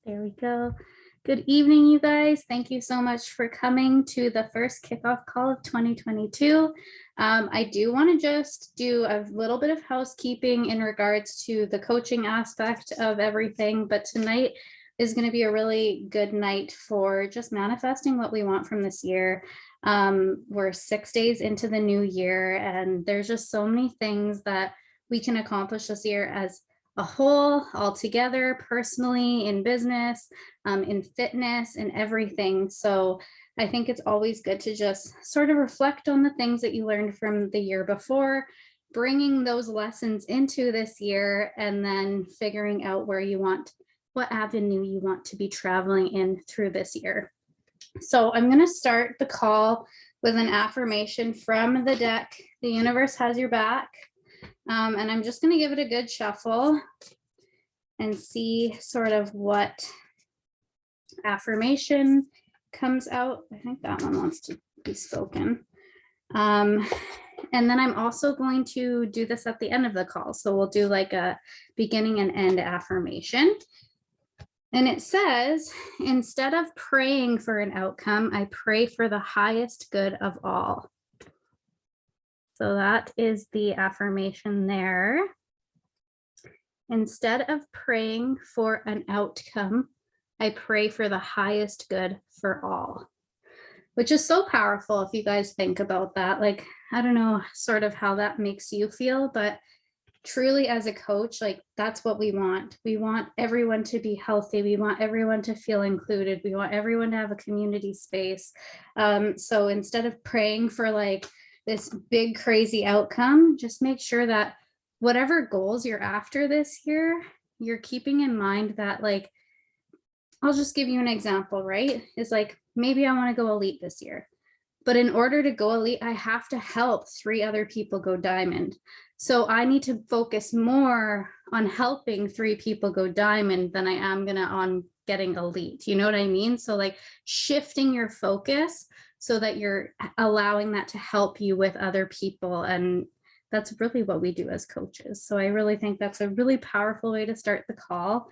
There we go. Good evening, you guys. Thank you so much for coming to the first kickoff call of 2022. I do want to just do a little bit of housekeeping in regards to the coaching aspect of everything, but tonight is going to be a really good night for just manifesting what we want from this year. We're 6 days into the new year, and there's just so many things that we can accomplish this year as a whole, all together, personally, in business, in fitness, and everything. So I think it's always good to just sort of reflect on the things that you learned from the year before, bringing those lessons into this year, and then figuring out where you want, what avenue you want to be traveling in through this year. So I'm going to start the call with an affirmation from the deck. The universe has your back. And I'm just going to give it a good shuffle and see sort of what affirmation comes out. I think that one wants to be spoken. And then I'm also going to do this at the end of the call. So we'll do like a beginning and end affirmation. And it says, instead of praying for an outcome, I pray for the highest good of all. So that is the affirmation there. Instead of praying for an outcome, I pray for the highest good for all, which is so powerful if you guys think about that. Like, I don't know sort of how that makes you feel, but truly as a coach, like that's what we want. We want everyone to be healthy. We want everyone to feel included. We want everyone to have a community space. So instead of praying for like this big crazy outcome, just make sure that whatever goals you're after this year, you're keeping in mind that, like, I'll just give you an example, right? It's like, maybe I want to go elite this year, but in order to go elite, I have to help 3 other people go diamond. So I need to focus more on helping 3 people go diamond than I am on getting elite. You know what I mean? So like shifting your focus so that you're allowing that to help you with other people. And that's really what we do as coaches. So I really think that's a really powerful way to start the call.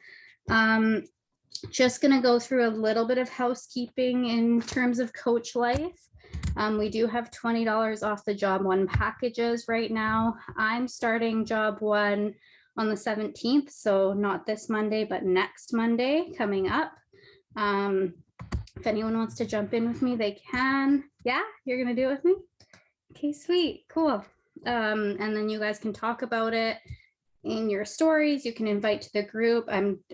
Just going to go through a little bit of housekeeping in terms of coach life. We do have $20 off the job 1 packages right now. I'm starting job 1 on the 17th. So not this Monday, but next Monday coming up. If anyone wants to jump in with me, they can. Yeah, you're going to do it with me? Okay, sweet. Cool. And then you guys can talk about it in your stories. You can invite to the group.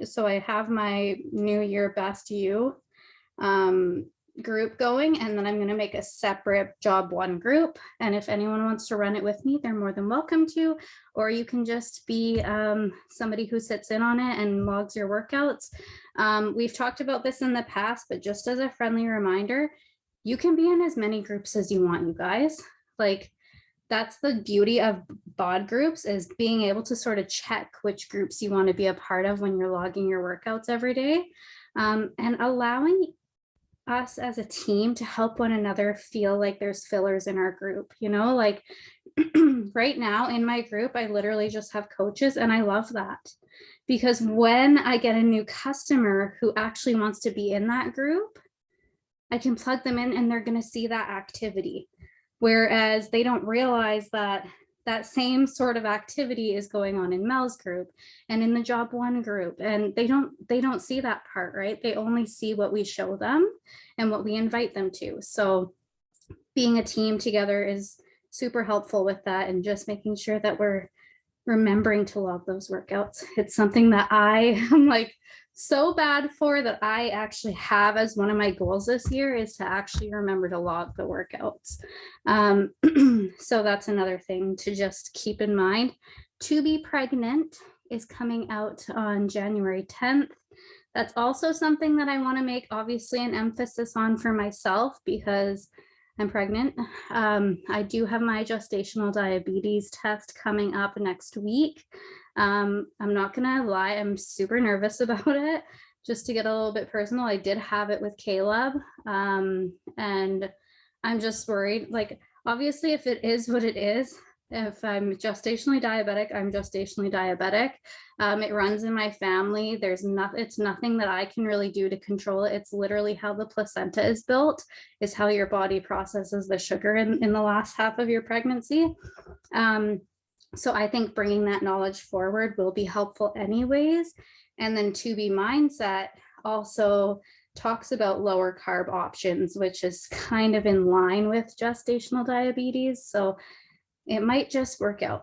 So I have my New Year Best You group going, and then I'm going to make a separate job 1 group. And if anyone wants to run it with me, they're more than welcome to, or you can just be somebody who sits in on it and logs your workouts. We've talked about this in the past, but just as a friendly reminder, you can be in as many groups as you want, you guys. Like, that's the beauty of bod groups, is being able to sort of check which groups you want to be a part of when you're logging your workouts every day, and allowing us as a team to help one another feel like there's fillers in our group. You know, like right now in my group, I literally just have coaches, and I love that, because when I get a new customer who actually wants to be in that group, I can plug them in and they're going to see that activity. Whereas they don't realize that that same sort of activity is going on in Mel's group and in the job 1 group. And they don't see that part, right? They only see what we show them and what we invite them to. So being a team together is super helpful with that, and just making sure that we're remembering to log those workouts. It's something that I am like so bad for, that I actually have as one of my goals this year, is to actually remember to log the workouts. So that's another thing to just keep in mind. To Be Pregnant is coming out on January 10th. That's also something that I want to make obviously an emphasis on for myself, because I'm pregnant. I do have my gestational diabetes test coming up next week. I'm not gonna lie, I'm super nervous about it. Just to get a little bit personal, I did have it with Caleb, and I'm just worried. Like, obviously, if it is what it is, If I'm gestationally diabetic, I'm gestationally diabetic. It runs in my family. It's nothing that I can really do to control it. It's literally how the placenta is built, is how your body processes the sugar in the last half of your pregnancy. So I think bringing that knowledge forward will be helpful anyways. And then 2B mindset also talks about lower carb options, which is kind of in line with gestational diabetes. So it might just work out.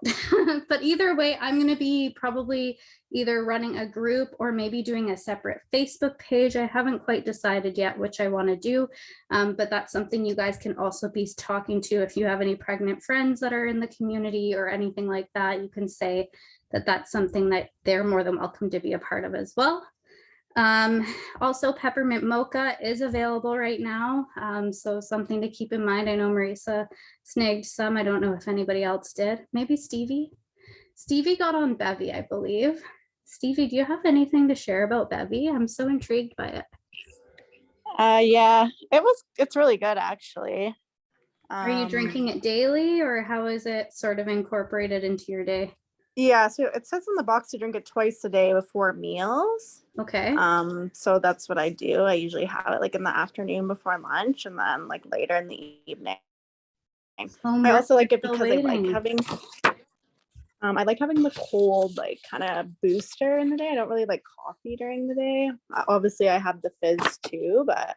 But either way, I'm going to be probably either running a group or maybe doing a separate Facebook page. I haven't quite decided yet which I want to do, but that's something you guys can also be talking to. If you have any pregnant friends that are in the community or anything like that, you can say that that's something that they're more than welcome to be a part of as well. Also, peppermint mocha is available right now, so something to keep in mind. I know Marisa snagged some. I don't know if anybody else did. Maybe Stevie got on Bevy, I believe. Stevie, do you have anything to share about Bevy? I'm so intrigued by it. Yeah, it's really good actually. Are you drinking it daily, or how is it sort of incorporated into your day? Yeah, so it says in the box to drink it twice a day before meals. Okay. So that's what I do. I usually have it like in the afternoon before lunch, and then like later in the evening. I also like it because I like having the cold like kind of booster in the day. I don't really like coffee during the day. Obviously I have the fizz too, but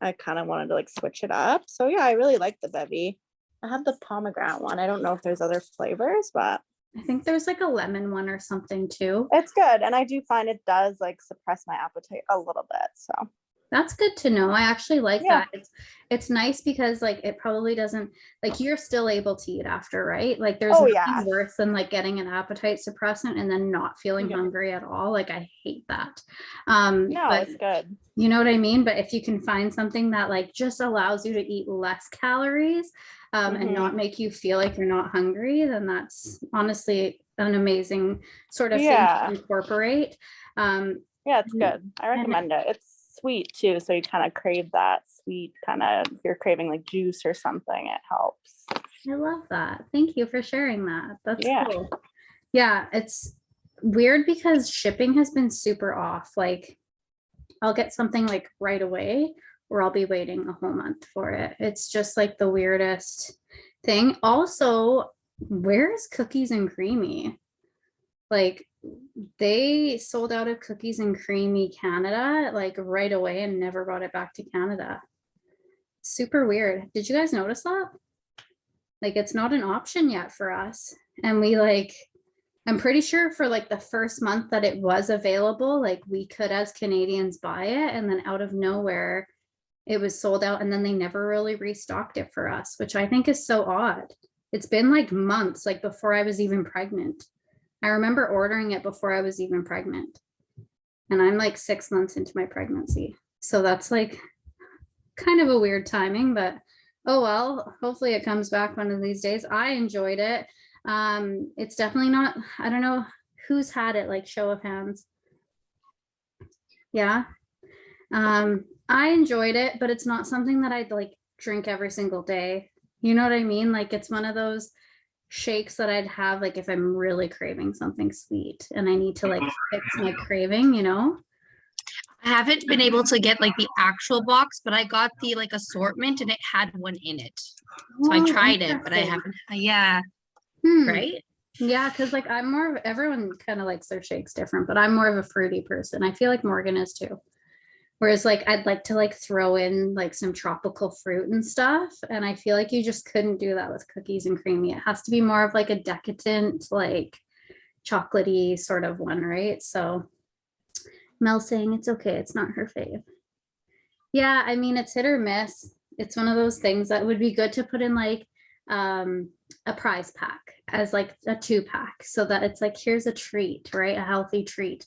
I kind of wanted to like switch it up. So yeah, I really like the Bevy. I have the pomegranate one. I don't know if there's other flavors, but I think there's like a lemon one or something too. it's good. And I do find it does like suppress my appetite a little bit. So that's good to know. I actually like that. It's nice because like it probably doesn't, like you're still able to eat after, right? Like there's nothing worse than like getting an appetite suppressant and then not feeling hungry at all. Like I hate that. No, but it's good. You know what I mean? But if you can find something that like just allows you to eat less calories and not make you feel like you're not hungry, then that's honestly an amazing sort of thing to incorporate. Yeah, it's good. I recommend it. It's sweet too, so you kind of crave that sweet kind of, if you're craving like juice or something, it helps. I love that. Thank you for sharing that. That's cool. Yeah, it's weird because shipping has been super off. Like I'll get something like right away, or I'll be waiting a whole month for it. It's just like the weirdest thing. Also, where's Cookies and Creamy? Like they sold out of Cookies and Creamy Canada like right away and never brought it back to Canada. Super weird. Did you guys notice that? Like it's not an option yet for us. And we like, I'm pretty sure for like the first month that it was available, like we could as Canadians buy it, and then out of nowhere it was sold out, and then they never really restocked it for us, which I think is so odd. It's been like months, like before I was even pregnant. I remember ordering it before I was even pregnant, and I'm like 6 months into my pregnancy. So that's like kind of a weird timing, but oh well, hopefully it comes back one of these days. I enjoyed it. It's definitely not, I don't know who's had it, like show of hands. Yeah. I enjoyed it, but it's not something that I'd like drink every single day. You know what I mean? Like it's one of those shakes that I'd have like if I'm really craving something sweet and I need to like fix my craving, you know? I haven't been able to get like the actual box, but I got the like assortment and it had one in it. So I tried it, but I haven't. Right? Yeah, because like I'm more of, everyone kind of likes their shakes different, but I'm more of a fruity person. I feel like Morgan is too. Whereas like I'd like to like throw in like some tropical fruit and stuff. And I feel like you just couldn't do that with Cookies and Creamy. It has to be more of like a decadent, like chocolatey sort of one, right? So Mel saying it's okay, it's not her fave. Yeah, I mean it's hit or miss. It's one of those things that would be good to put in like a prize pack as like a 2-pack so that it's like here's a treat, right? A healthy treat.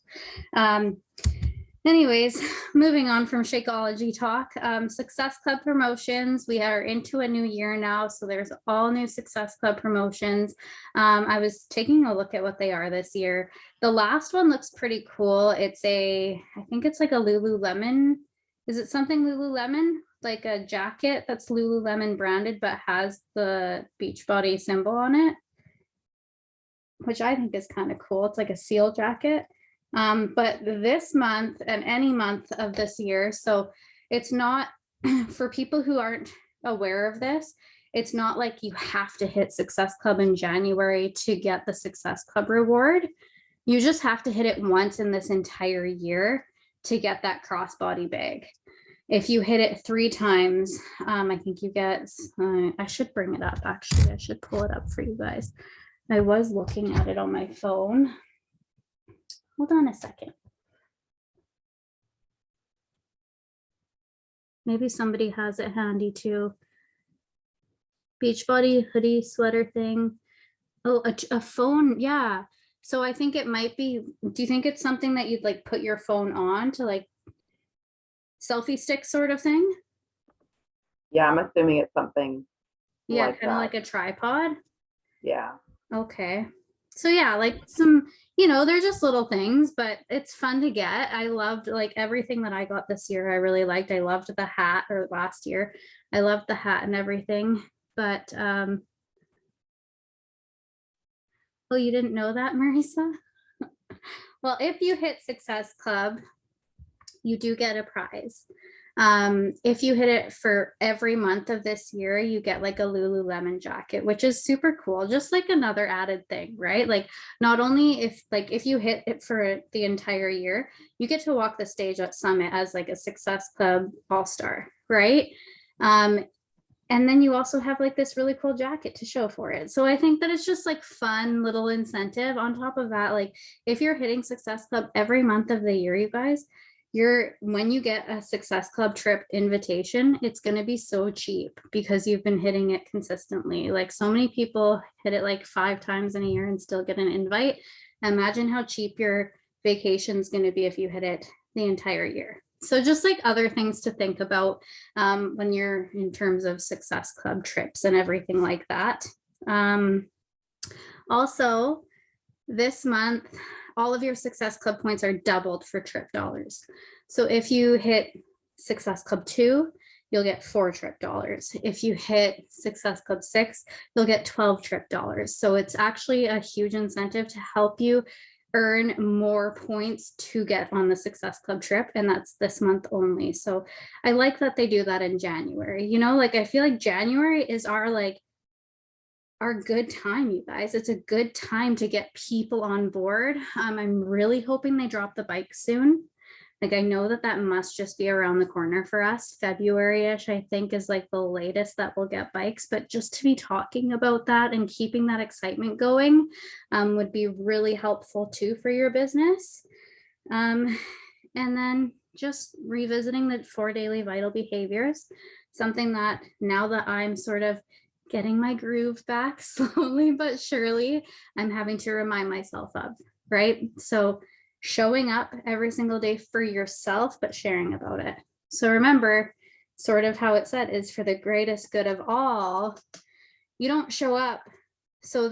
Anyways, moving on from Shakeology talk, Success Club promotions. We are into a new year now, so there's all new Success Club promotions. I was taking a look at what they are this year. The last one looks pretty cool. I think it's like a Lululemon. Is it something Lululemon? Like a jacket that's Lululemon branded, but has the Beachbody symbol on it. which I think is kind of cool. It's like a seal jacket. But this month and any month of this year, so it's not for people who aren't aware of this, it's not like you have to hit Success Club in January to get the Success Club reward. You just have to hit it once in this entire year to get that crossbody bag. If you hit it 3 times, I think you get, I should bring it up actually. I should pull it up for you guys. I was looking at it on my phone. Hold on a second. Maybe somebody has it handy too. Beachbody hoodie sweater thing. Oh, a phone. Yeah. So I think it might be, do you think it's something that you'd like put your phone on to like selfie stick sort of thing? Yeah, I'm assuming it's something. Yeah, like kind of that. like a tripod. Yeah. Okay. So yeah, like some, they're just little things, but it's fun to get. I loved like everything that I got this year. I really liked. I loved the hat, or last year. I loved the hat and everything. But oh, you didn't know that, Marisa? Well, if you hit Success Club, you do get a prize. If you hit it for every month of this year, you get like a Lululemon jacket, which is super cool. Just like another added thing, right? Like not only if you hit it for the entire year, you get to walk the stage at Summit as like a Success Club All-Star, right? And then you also have like this really cool jacket to show for it. So I think that it's just like fun little incentive. On top of that, like if you're hitting Success Club every month of the year, you guys, when you get a Success Club trip invitation, it's going to be so cheap because you've been hitting it consistently. Like so many people hit it like 5 times in a year and still get an invite. Imagine how cheap your vacation is going to be if you hit it the entire year. So just like other things to think about when you're in terms of Success Club trips and everything like that. Also, this month, all of your Success Club points are doubled for trip dollars. So if you hit Success Club 2, you'll get 4 trip dollars. If you hit Success Club 6, you'll get 12 trip dollars. So it's actually a huge incentive to help you earn more points to get on the Success Club trip, and that's this month only. So I like that they do that in January. Like I feel like January is our good time, you guys. It's a good time to get people on board. I'm really hoping they drop the bike soon. Like I know that must just be around the corner for us. February-ish, I think, is like the latest that we'll get bikes. But just to be talking about that and keeping that excitement going would be really helpful too for your business. And then just revisiting the 4 daily vital behaviors, something that now that I'm sort of getting my groove back slowly but surely, I'm having to remind myself of, right? So showing up every single day for yourself, but sharing about it. So remember, sort of how it said is for the greatest good of all. You don't show up so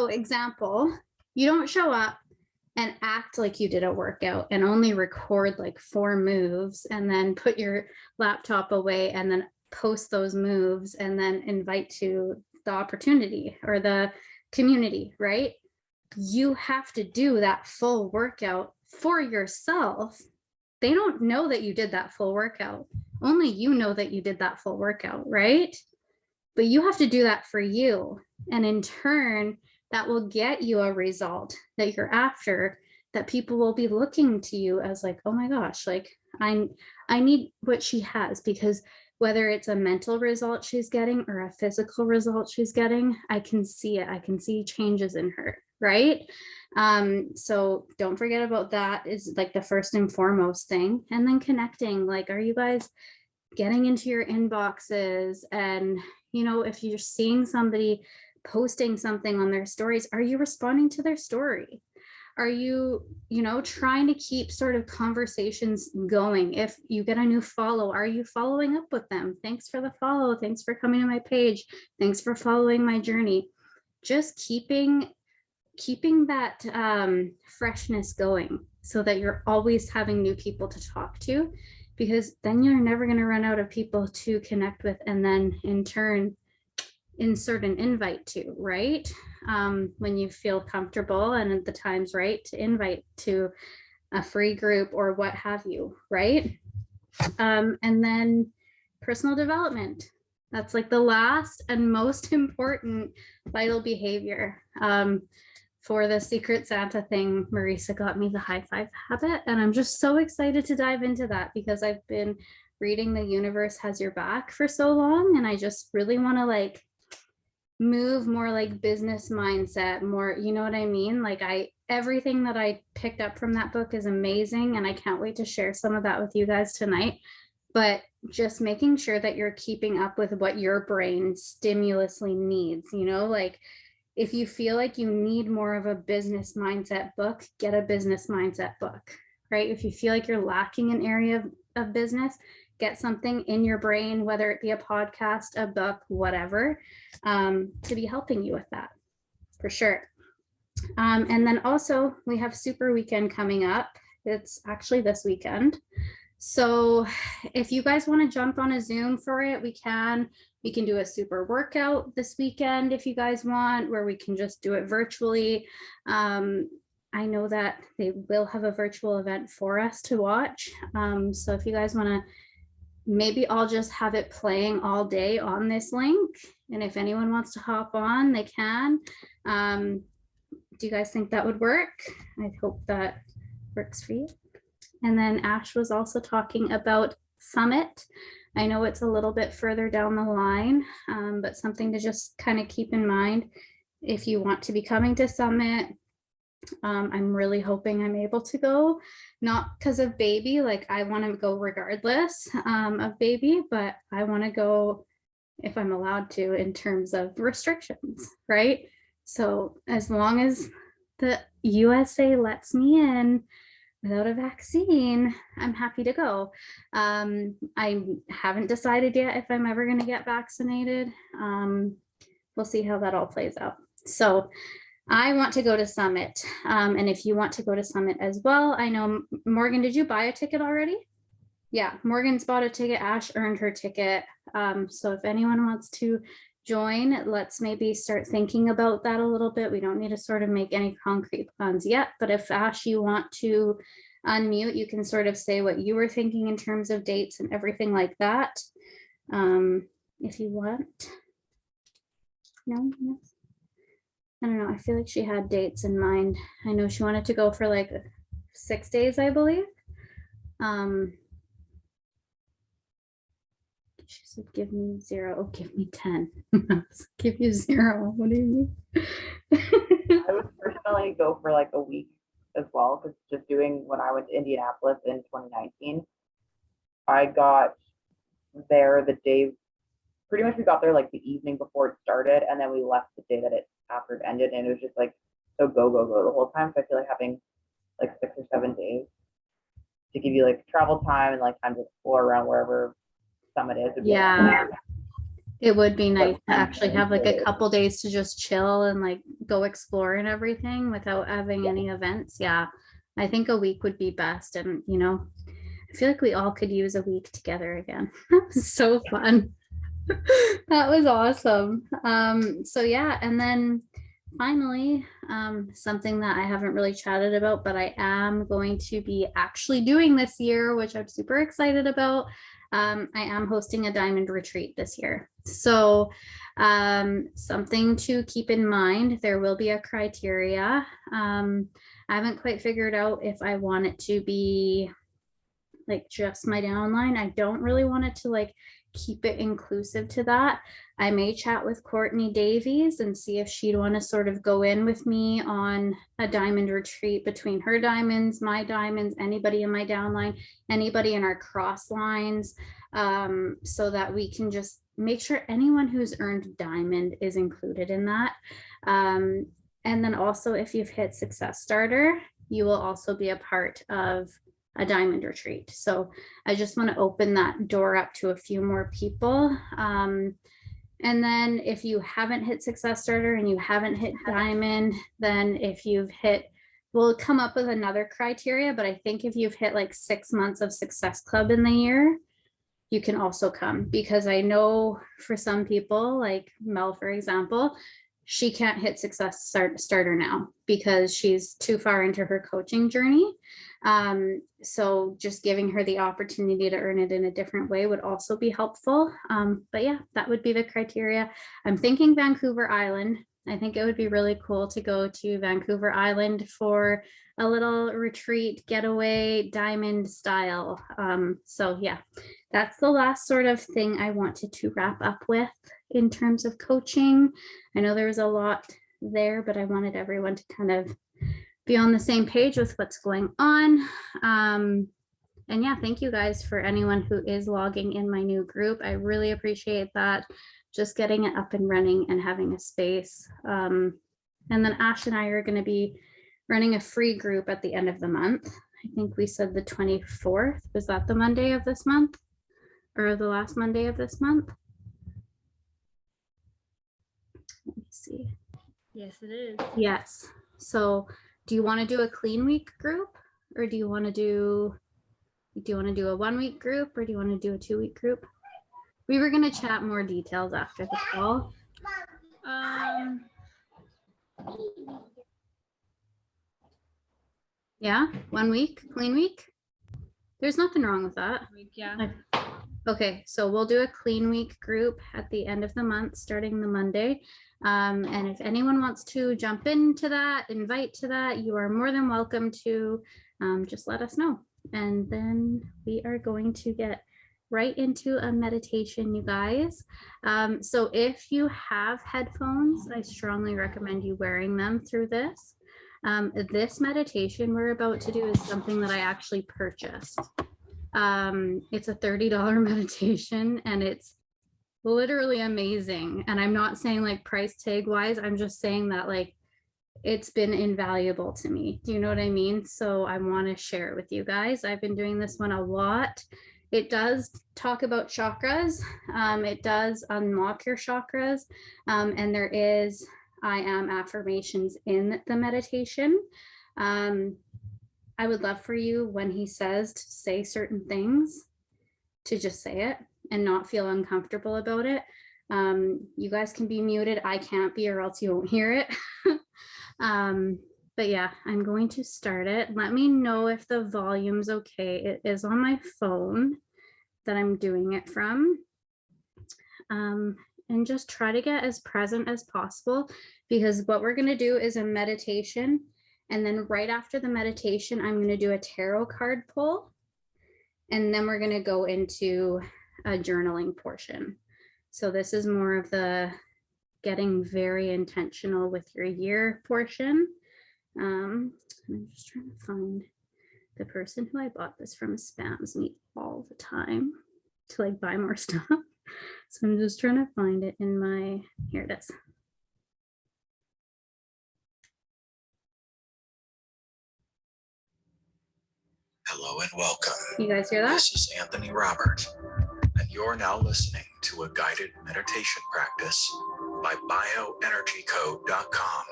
example, you don't show up and act like you did a workout and only record like 4 moves and then put your laptop away and then post those moves and then invite to the opportunity or the community, right? You have to do that full workout for yourself. They don't know that you did that full workout. Only you know that you did that full workout, right? But you have to do that for you. And in turn, that will get you a result that you're after, that people will be looking to you as like, oh my gosh, like I need what she has, because whether it's a mental result she's getting or a physical result she's getting, I can see it. I can see changes in her, right? So don't forget about that is like the first and foremost thing. And then connecting, like, are you guys getting into your inboxes? And, if you're seeing somebody posting something on their stories, are you responding to their story? Are you, trying to keep sort of conversations going? If you get a new follow, are you following up with them? Thanks for the follow. Thanks for coming to my page. Thanks for following my journey. Just keeping that freshness going so that you're always having new people to talk to, because then you're never going to run out of people to connect with. And then in turn, insert an invite to, right? When you feel comfortable and the time's right to invite to a free group or what have you, right? And then personal development. That's like the last and most important vital behavior. For the Secret Santa thing, Marisa got me the high five habit, and I'm just so excited to dive into that because I've been reading The Universe Has Your Back for so long, and I just really want to like move more like business mindset, more, you know what I mean? Like everything that I picked up from that book is amazing, and I can't wait to share some of that with you guys tonight. But just making sure that you're keeping up with what your brain stimulously needs, you know, like if you feel like you need more of a business mindset book, get a business mindset book, right? If you feel like you're lacking an area of business, get something in your brain, whether it be a podcast, a book, whatever, to be helping you with that, for sure. And then also we have Super Weekend coming up. It's actually this weekend. So if you guys want to jump on a Zoom for it, we can do a super workout this weekend if you guys want, where we can just do it virtually. I know that they will have a virtual event for us to watch. So if you guys want to, maybe I'll just have it playing all day on this link. And if anyone wants to hop on, they can. Do you guys think that would work? I hope that works for you. And then Ash was also talking about Summit. I know it's a little bit further down the line, but something to just kind of keep in mind if you want to be coming to Summit. I'm really hoping I'm able to go, not because of baby, like I want to go regardless of baby, but I want to go if I'm allowed to in terms of restrictions, right? So as long as the USA lets me in without a vaccine, I'm happy to go. I haven't decided yet if I'm ever going to get vaccinated. We'll see how that all plays out. So I want to go to Summit. And if you want to go to Summit as well, I know, Morgan, did you buy a ticket already? Yeah, Morgan's bought a ticket. Ash earned her ticket. So if anyone wants to join, let's maybe start thinking about that a little bit. We don't need to sort of make any concrete plans yet, but if Ash, you want to unmute, you can sort of say what you were thinking in terms of dates and everything like that. If you want. No, yes. I don't know. I feel like she had dates in mind. I know she wanted to go for like 6 days, I believe. She said, give me 0. Oh, give me 10. Give you 0. What do you mean? I would personally go for like a week as well, because just doing when I went to Indianapolis in 2019, I got there the day, pretty much we got there like the evening before it started, and then we left the day that it after it ended, and it was just like so go the whole time. So I feel like having like 6 or 7 days to give you like travel time and like time to explore around wherever Summit is. Yeah, it would be nice to actually have like a couple days to just chill and like go explore and everything without having any events. Yeah, I think a week would be best. And you know, I feel like we all could use a week together again. That was so fun. That was awesome. So yeah, and then finally, something that I haven't really chatted about, but I am going to be actually doing this year, which I'm super excited about. I am hosting a diamond retreat this year. So something to keep in mind, there will be a criteria. I haven't quite figured out if I want it to be like just my downline. I don't really want it to like keep it inclusive to that. I may chat with Courtney Davies and see if she'd want to sort of go in with me on a diamond retreat between her diamonds, my diamonds, anybody in my downline, anybody in our cross lines, so that we can just make sure anyone who's earned diamond is included in that. And then also if you've hit Success Starter, you will also be a part of a diamond retreat. So I just want to open that door up to a few more people. And then if you haven't hit Success Starter and you haven't hit diamond, then if you've hit, we'll come up with another criteria, but I think if you've hit like 6 months of Success Club in the year, you can also come, because I know for some people, like Mel, for example, she can't hit success starter now because she's too far into her coaching journey. So just giving her the opportunity to earn it in a different way would also be helpful. But yeah, that would be the criteria. I'm thinking Vancouver Island. I think it would be really cool to go to Vancouver Island for a little retreat, getaway, diamond style. So yeah, that's the last sort of thing I wanted to wrap up with in terms of coaching. I know there was a lot there, but I wanted everyone to kind of be on the same page with what's going on. And yeah, thank you guys for anyone who is logging in my new group. I really appreciate that. Just getting it up and running and having a space. And then Ash and I are going to be running a free group at the end of the month. I think we said the 24th. Was that the Monday of this month? Or the last Monday of this month? Let me see. Yes, it is. Yes. So do you want to do a clean week group, or do you want to do a 1 week group, or do you want to do a 2 week group? We were going to chat more details after the call. Yeah, 1 week, clean week. There's nothing wrong with that. Yeah. Okay, so we'll do a clean week group at the end of the month, starting the Monday. And if anyone wants to jump into that, invite to that, you are more than welcome to. Just let us know. And then we are going to get right into a meditation, you guys. So if you have headphones, I strongly recommend you wearing them through this. This meditation we're about to do is something that I actually purchased. It's a $30 meditation, and it's literally amazing. And I'm not saying like price tag wise, I'm just saying that like it's been invaluable to me. Do you know what I mean? So I want to share it with you guys. I've been doing this one a lot. It does talk about chakras. It does unlock your chakras. And there is I am affirmations in the meditation. I would love for you, when he says to say certain things, to just say it and not feel uncomfortable about it. You guys can be muted. I can't be, or else you won't hear it. But yeah, I'm going to start it. Let me know if the volume's okay. It is on my phone that I'm doing it from. And just try to get as present as possible, because what we're going to do is a meditation. And then right after the meditation, I'm going to do a tarot card pull. And then we're going to go into a journaling portion. So this is more of the getting very intentional with your year portion. I'm just trying to find the person who I bought this from. Spams me all the time to like buy more stuff. So I'm just trying to find it in my, here it is. Hello and welcome. You guys hear that? This is Anthony Robert, and you're now listening to a guided meditation practice by bioenergycode.com.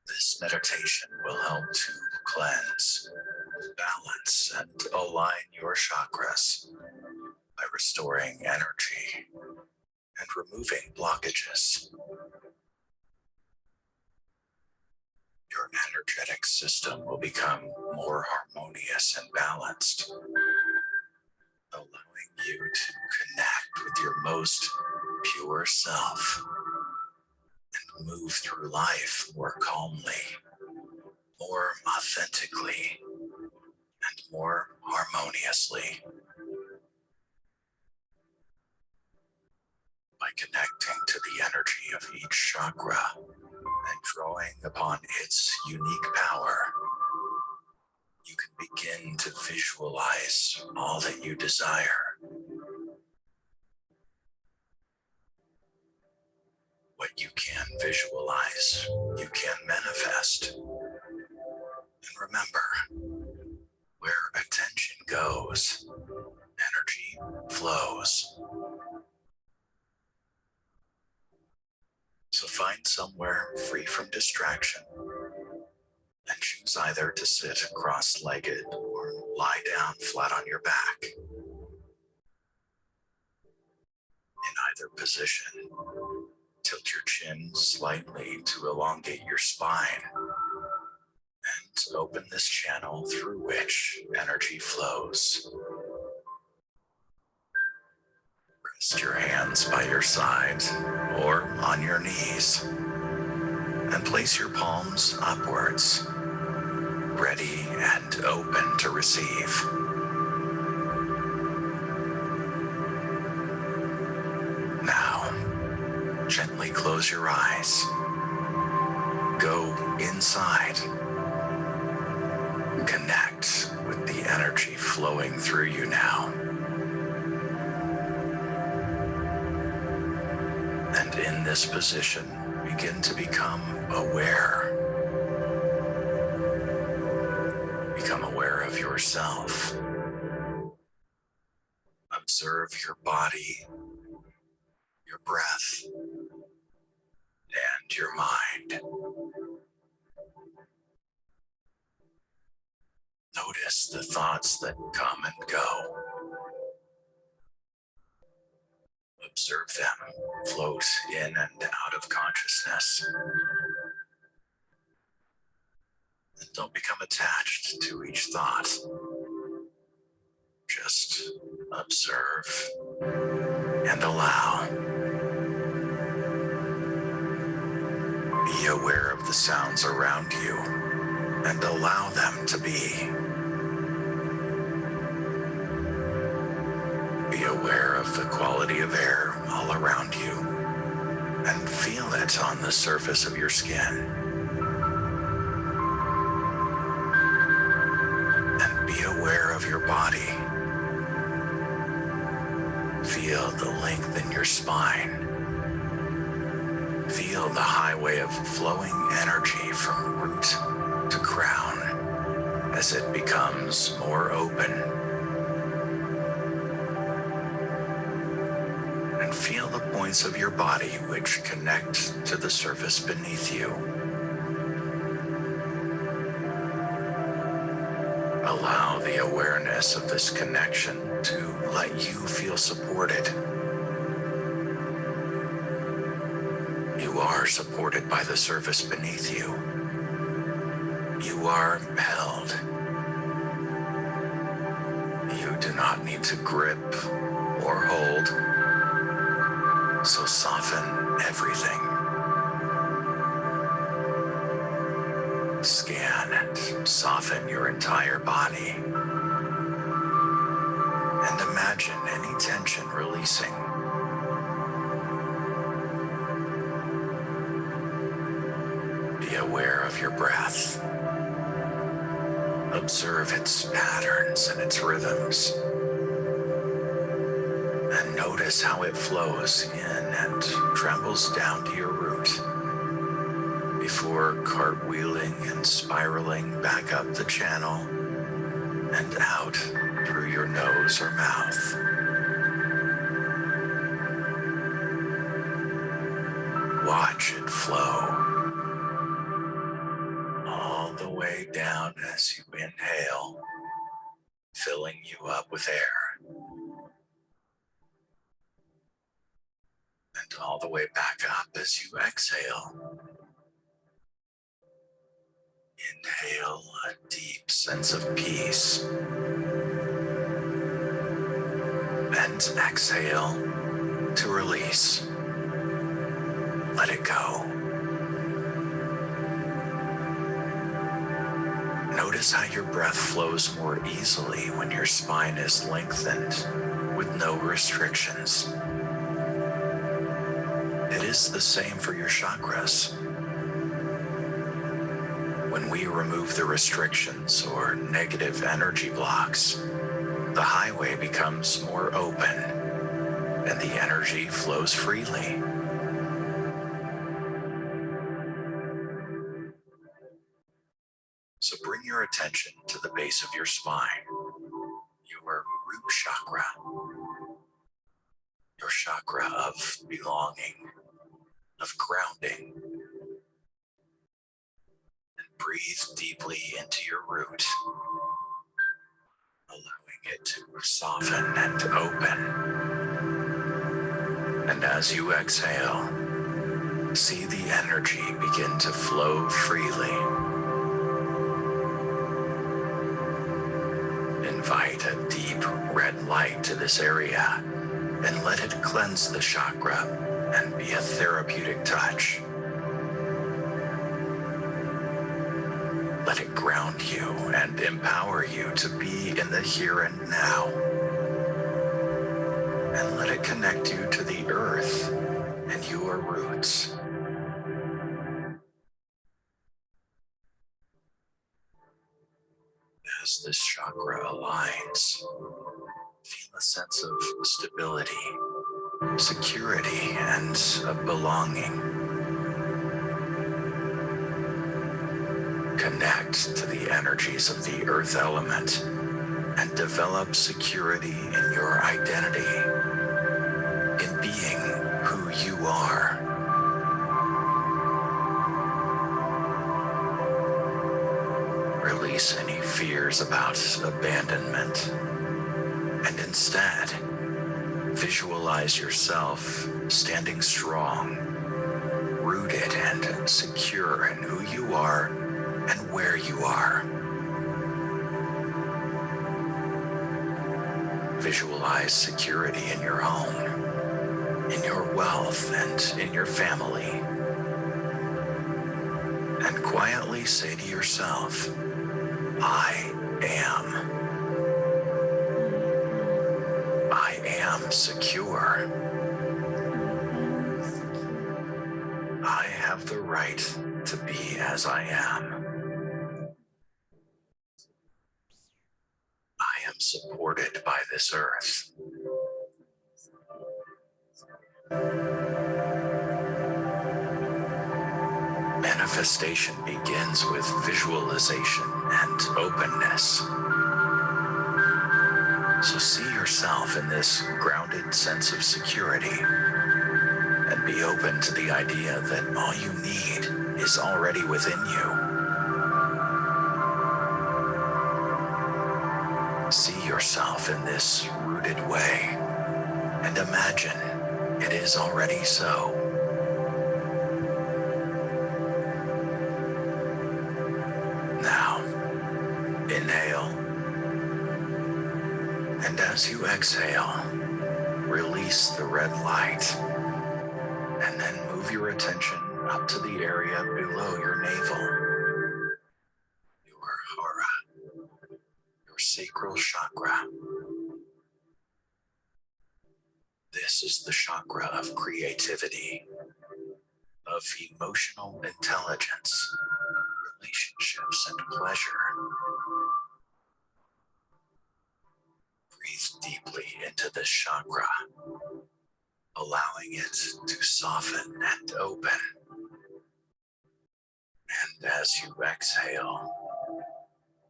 This meditation will help to cleanse, balance, and align your chakras by restoring energy and removing blockages. Your energetic system will become more harmonious and balanced, allowing you to connect with your most pure self and move through life more calmly, more authentically, and more harmoniously. By connecting to the energy of each chakra and drawing upon its unique power, you can begin to visualize all that you desire. What you can visualize, you can manifest. And remember, where attention goes, energy flows. So find somewhere free from distraction and choose Choose either to sit cross-legged or lie down flat on your back. In either position, tilt your chin slightly to elongate your spine and open this channel through which energy flows. Rest your hands by your side or on your knees and place your palms upwards, ready and open to receive. Now, gently close your eyes. Go inside. Connect with the energy flowing through you now. And in this position, begin to become aware. Become aware of yourself. Observe your body, your breath, and your mind. Notice the thoughts that come and go. Observe them float in and out of consciousness. And don't become attached to each thought. Just observe and allow. Be aware of the sounds around you and allow them to be. Be aware of the quality of air all around you and feel it on the surface of your skin. And be aware of your body. Feel the length in your spine. Feel the highway of flowing energy from root to crown as it becomes more open. And feel the points of your body which connect to the surface beneath you. Allow the awareness of this connection to let you feel supported. You are supported by the surface beneath you. You are held. You do not need to grip or hold. So soften everything. Scan and soften your entire body. And imagine any tension releasing. Be aware of your breath. Observe its patterns and its rhythms. And notice how it flows in and travels down to your root before cartwheeling and spiraling back up the channel and out through your nose or mouth. Watch it flow all the way down as you inhale, filling you up with air. And all the way back up as you exhale. Inhale a deep sense of peace. And exhale to release. Let it go. Notice how your breath flows more easily when your spine is lengthened with no restrictions. It is the same for your chakras. When we remove the restrictions or negative energy blocks, the highway becomes more open and the energy flows freely. So bring your attention to the base of your spine, your root chakra, your chakra of belonging, of grounding. And Breathe deeply into your root, allowing it to soften and open. And as you exhale, see the energy begin to flow freely. Invite a deep red light to this area and let it cleanse the chakra and be a therapeutic touch. Let it ground you and empower you to be in the here and now. And let it connect you to the earth and your roots. As this chakra aligns, feel a sense of stability, security, and a belonging. Connect to the energies of the earth element and develop security in your identity, in being who you are. Release any fears about abandonment, and instead, visualize yourself standing strong, rooted and secure in who you are and where you are. Visualize security in your home, in your wealth, and in your family. And quietly say to yourself, I am. I am secure. I have the right to be as I am. I am supported by this earth. Manifestation begins with visualization and openness. So see yourself in this grounded sense of security and be open to the idea that all you need is already within you. See yourself in this rooted way and imagine it is already so. Now, inhale, and as you exhale, release the red light, and then move your attention up to the area below your navel, your hara, your sacral chakra. This is the chakra of creativity, of emotional intelligence, relationships, and pleasure. Breathe deeply into this chakra, allowing it to soften and open. And as you exhale,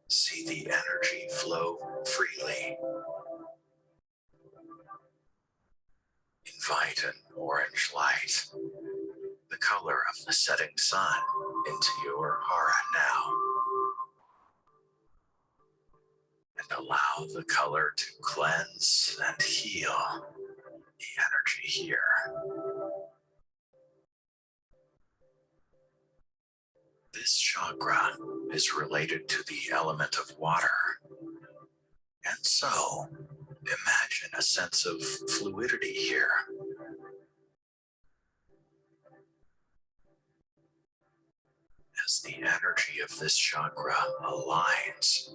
see the energy flow freely. Invite an orange light, the color of the setting sun, into your hara now. And allow the color to cleanse and heal the energy here. This chakra is related to the element of water. And so, imagine a sense of fluidity here. As the energy of this chakra aligns,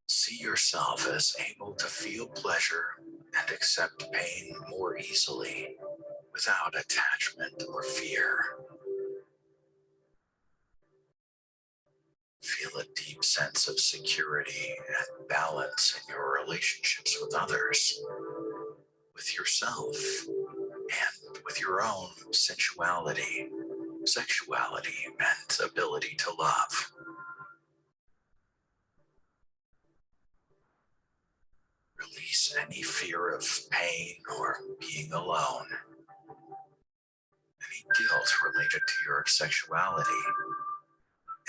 see yourself as able to feel pleasure and accept pain more easily without attachment or fear. Feel a deep sense of security and balance in your relationships with others, with yourself, and with your own sensuality, sexuality, and ability to love. Release any fear of pain or being alone, any guilt related to your sexuality,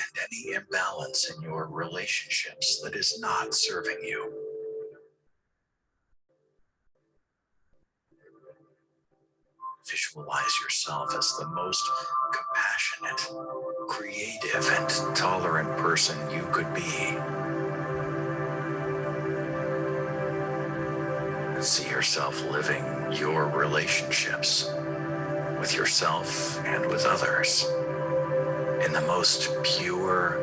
and any imbalance in your relationships that is not serving you. Visualize yourself as the most compassionate, creative, and tolerant person you could be. See yourself living your relationships with yourself and with others in the most pure,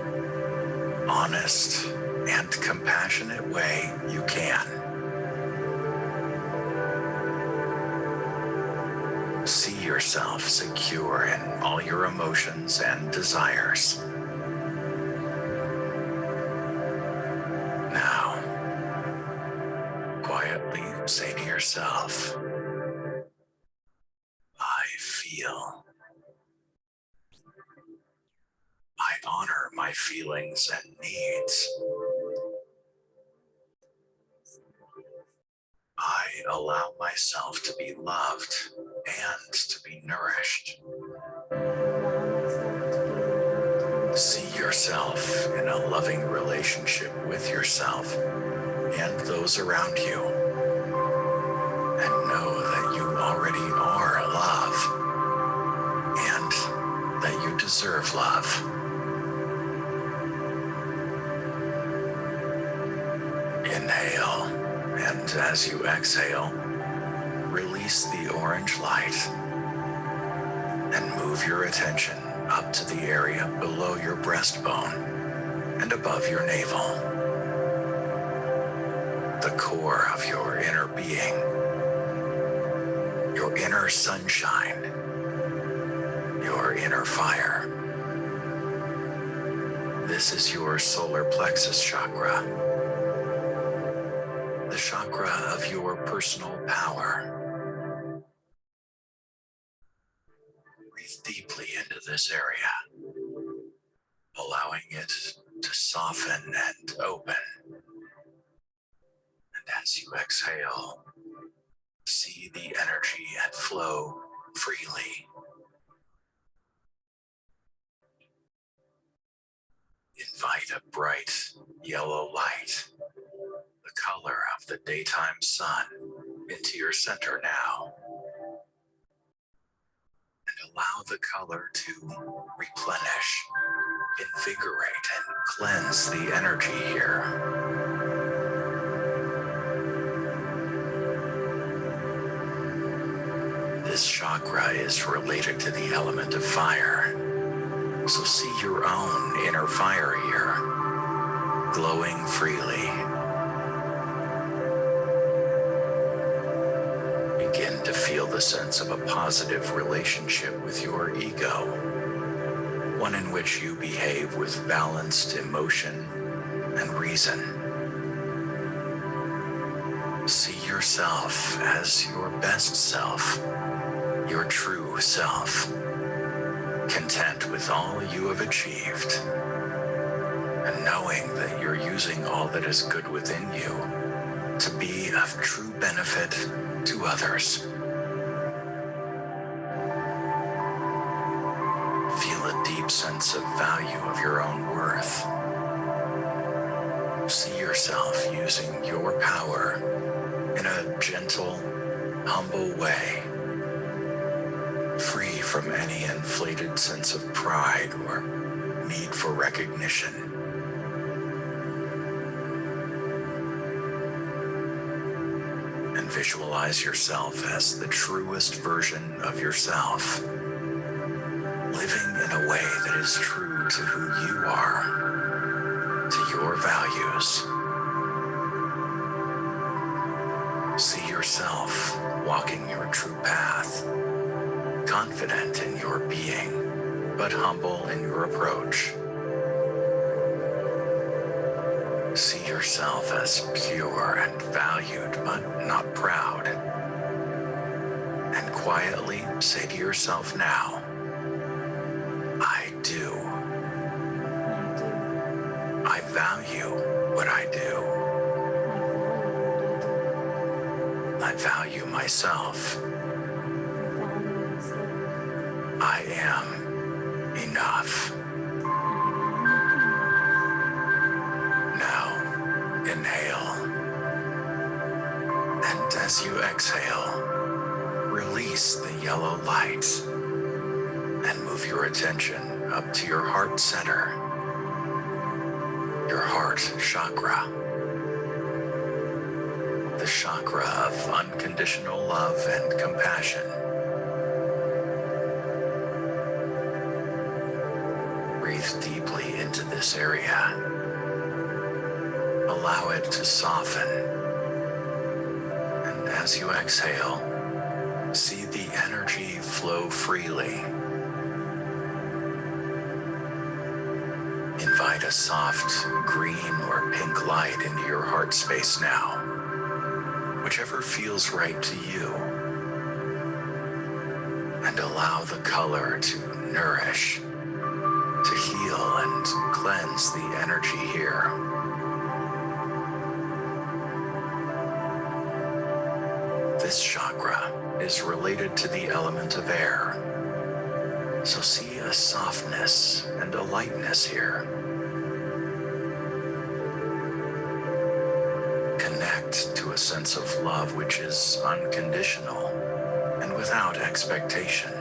honest, and compassionate way you can. See yourself secure in all your emotions and desires. Now, quietly say to yourself, I feel. I honor my feelings and needs. I allow myself to be loved and to be nourished. See yourself in a loving relationship with yourself and those around you. And know that you already are love and that you deserve love. Inhale, and as you exhale, release the orange light and move your attention up to the area below your breastbone and above your navel, the core of your inner being, your inner sunshine, your inner fire. This is your solar plexus chakra, the chakra of your personal power. Breathe deeply into this area, allowing it to soften and open. And as you exhale, see the energy and flow freely. Invite a bright yellow light, the color of the daytime sun, into your center now. And allow the color to replenish, invigorate, and cleanse the energy here. This chakra is related to the element of fire, so see your own inner fire here, glowing freely. Begin to feel the sense of a positive relationship with your ego, one in which you behave with balanced emotion and reason. See yourself as your best self, your true self, content with all you have achieved, and knowing that you're using all that is good within you to be of true benefit to others. Feel a deep sense of value of your own worth. See yourself using your power in a gentle, humble way, free from any inflated sense of pride or need for recognition. And visualize yourself as the truest version of yourself, living in a way that is true to who you are, to your values. See yourself walking your true path, confident in your being, but humble in your approach. See yourself as pure and valued, but not proud. And quietly say to yourself now, I do. I value what I do. I value myself. I am enough. Inhale. And as you exhale, release the yellow light and move your attention up to your heart center, your heart chakra, the chakra of unconditional love and compassion. Breathe deeply into this area. Allow it to soften. And as you exhale, see the energy flow freely. Invite a soft green or pink light into your heart space now, whichever feels right to you. And allow the color to nourish, to heal and cleanse the energy here. This chakra is related to the element of air, so see a softness and a lightness here. Connect to a sense of love which is unconditional and without expectation.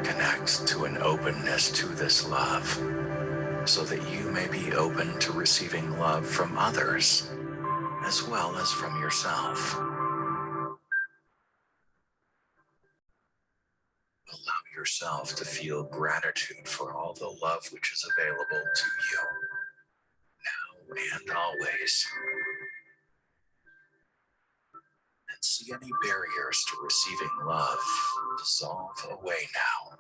Connect to an openness to this love, so that you may be open to receiving love from others, as well as from yourself. Allow yourself to feel gratitude for all the love which is available to you, now and always. And see any barriers to receiving love dissolve away now,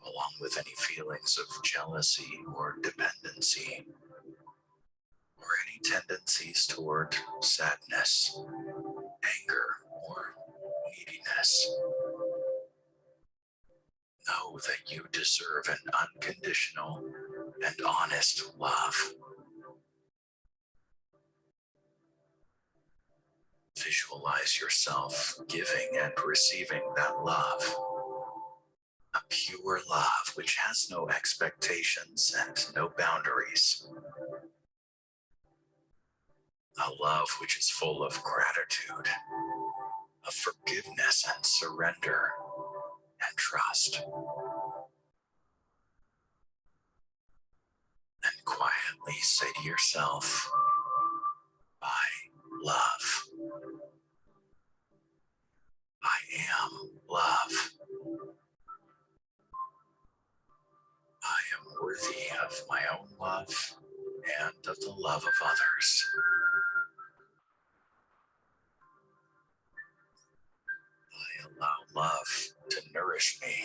along with any feelings of jealousy or dependency, or any tendencies toward sadness, anger, or neediness. Know that you deserve an unconditional and honest love. Visualize yourself giving and receiving that love. A pure love which has no expectations and no boundaries. A love which is full of gratitude, of forgiveness and surrender and trust. And quietly say to yourself, I love. I am love. I am worthy of my own love and of the love of others. I allow love to nourish me.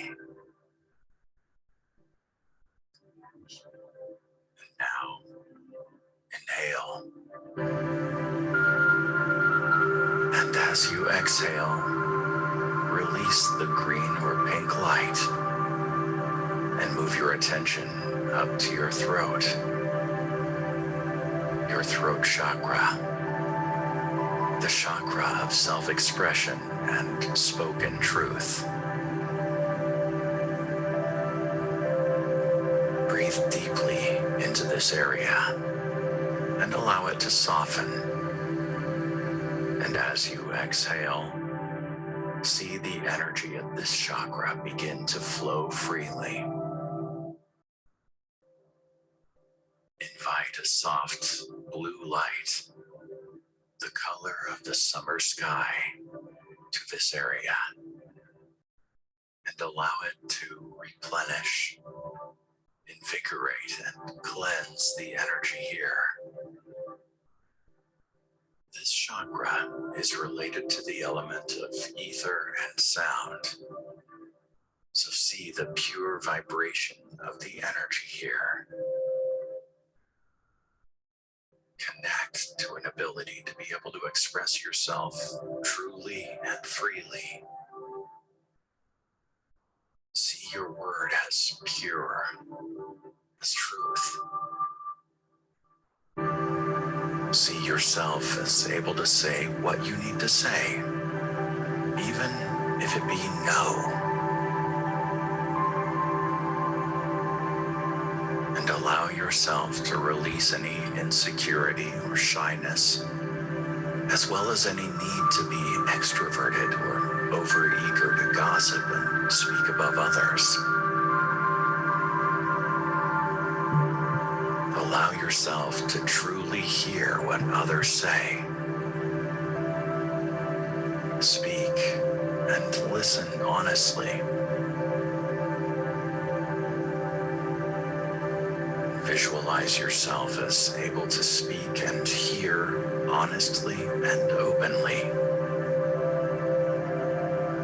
And now, inhale. And as you exhale, release the green or pink light and move your attention up to your throat chakra, the chakra of self-expression and spoken truth. Breathe deeply into this area and allow it to soften. And as you exhale, see the energy of this chakra begin to flow freely. Invite a soft blue light, the color of the summer sky, to this area, and allow it to replenish, invigorate, and cleanse the energy here. This chakra is related to the element of ether and sound. So see the pure vibration of the energy here. Connect to an ability to be able to express yourself truly and freely. See your word as pure, as truth. See yourself as able to say what you need to say, even if it be no. and allow yourself to release any insecurity or shyness, as well as any need to be extroverted or overeager to gossip and speak above others. Allow yourself to truly hear what others say. Speak and listen honestly. Visualize yourself as able to speak and hear honestly and openly.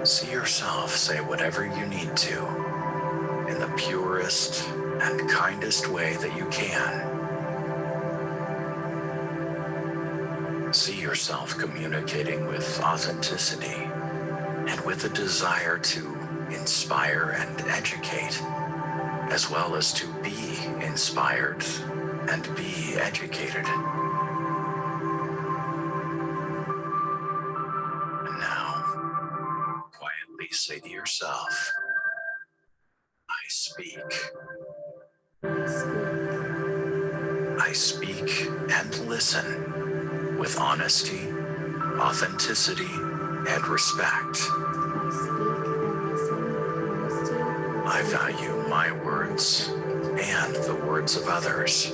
See yourself say whatever you need to in the purest and kindest way that you can. See yourself communicating with authenticity and with a desire to inspire and educate, as well as to be inspired and be educated. And now, quietly say to yourself, I speak. I speak and listen with honesty, authenticity, and respect. I value my words and the words of others.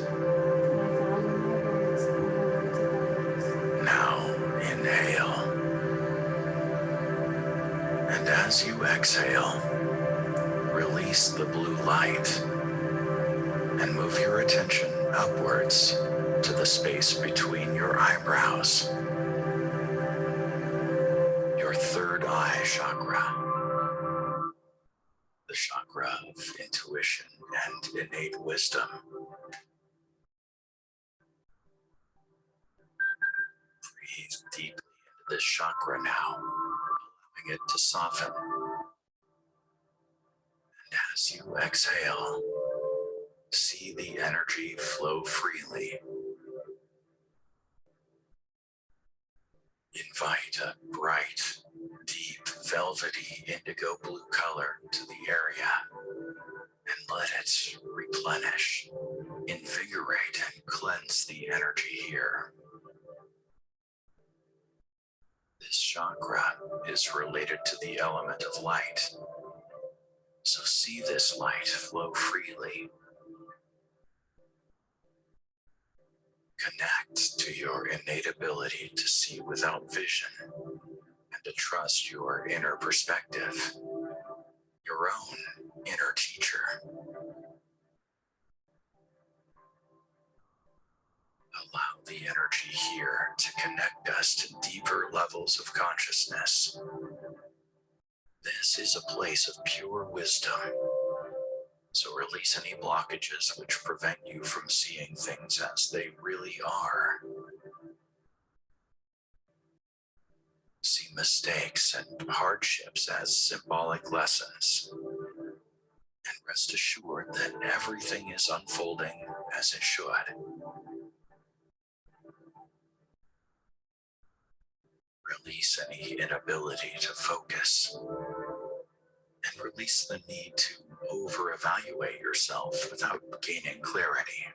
Now inhale. And as you exhale, release the blue light and move your attention upwards to the space between your eyebrows. Your third eye chakra. The chakra of intuition and innate wisdom. Breathe deeply into this chakra now, allowing it to soften. And as you exhale, see the energy flow freely. Invite a bright, deep, velvety indigo blue color to the area and let it replenish, invigorate, and cleanse the energy here. This chakra is related to the element of light, so see this light flow freely. Connect to your innate ability to see without vision and to trust your inner perspective, your own inner teacher. Allow the energy here to connect us to deeper levels of consciousness. This is a place of pure wisdom. So release any blockages which prevent you from seeing things as they really are. See mistakes and hardships as symbolic lessons. And rest assured that everything is unfolding as it should. Release any inability to focus. And release the need to over-evaluate yourself without gaining clarity.